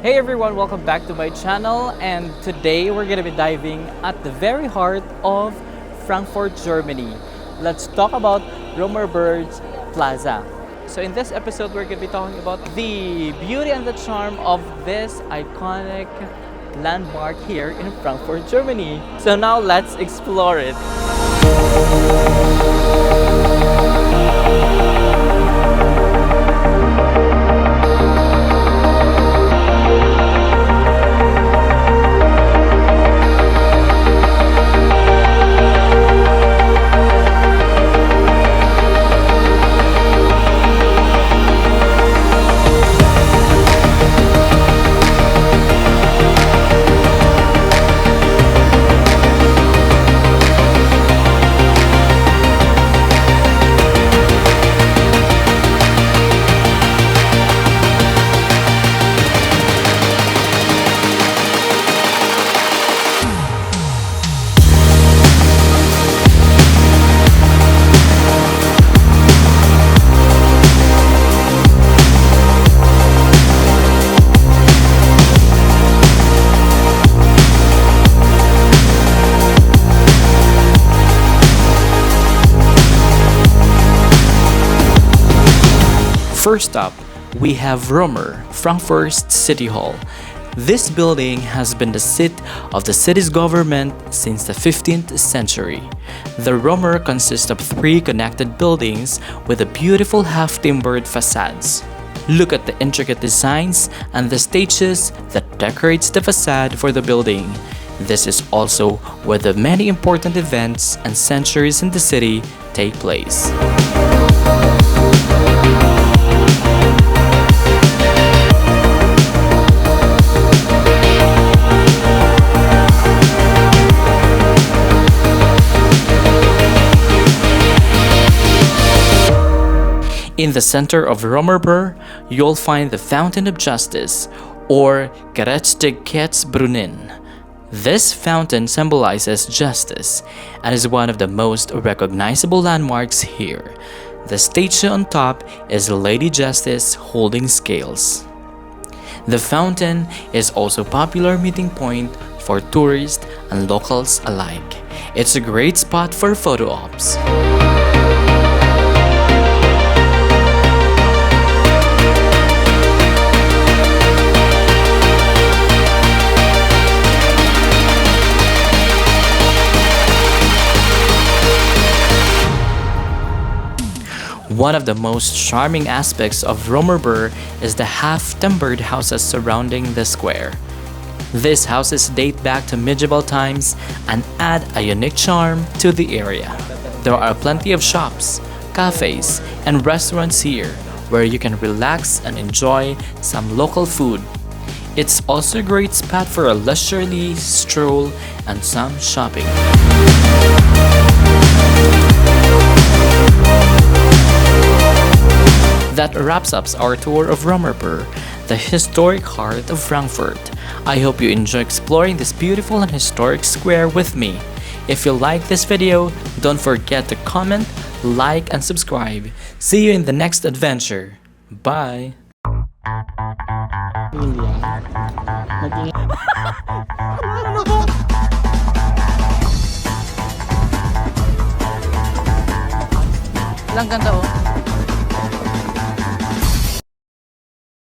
Hey everyone, welcome back to my channel, and today we're gonna be diving at the very heart of Frankfurt, Germany. Let's talk about Römerberg Plaza. So in this episode, we're gonna be talking about the beauty and the charm of this iconic landmark here in Frankfurt, Germany. So now let's explore it. First up, we have Römer, Frankfurt's City Hall. This building has been the seat of the city's government since the 15th century. The Römer consists of three connected buildings with a beautiful half-timbered facades. Look at the intricate designs and the stages that decorates the facade for the building. This is also where the many important events and centuries in the city take place. In the center of Römerberg, you'll find the Fountain of Justice, or Gerechtigkeitsbrunnen. This fountain symbolizes justice and is one of the most recognizable landmarks here. The statue on top is Lady Justice holding scales. The fountain is also a popular meeting point for tourists and locals alike. It's a great spot for photo ops. One of the most charming aspects of Römerberg is the half-timbered houses surrounding the square. These houses date back to medieval times and add a unique charm to the area. There are plenty of shops, cafes, and restaurants here where you can relax and enjoy some local food. It's also a great spot for a leisurely stroll and some shopping. That wraps up our tour of Römerberg, the historic heart of Frankfurt. I hope you enjoy exploring this beautiful and historic square with me. If you like this video, don't forget to comment, like, and subscribe. See you in the next adventure. Bye! Lang ganda oh.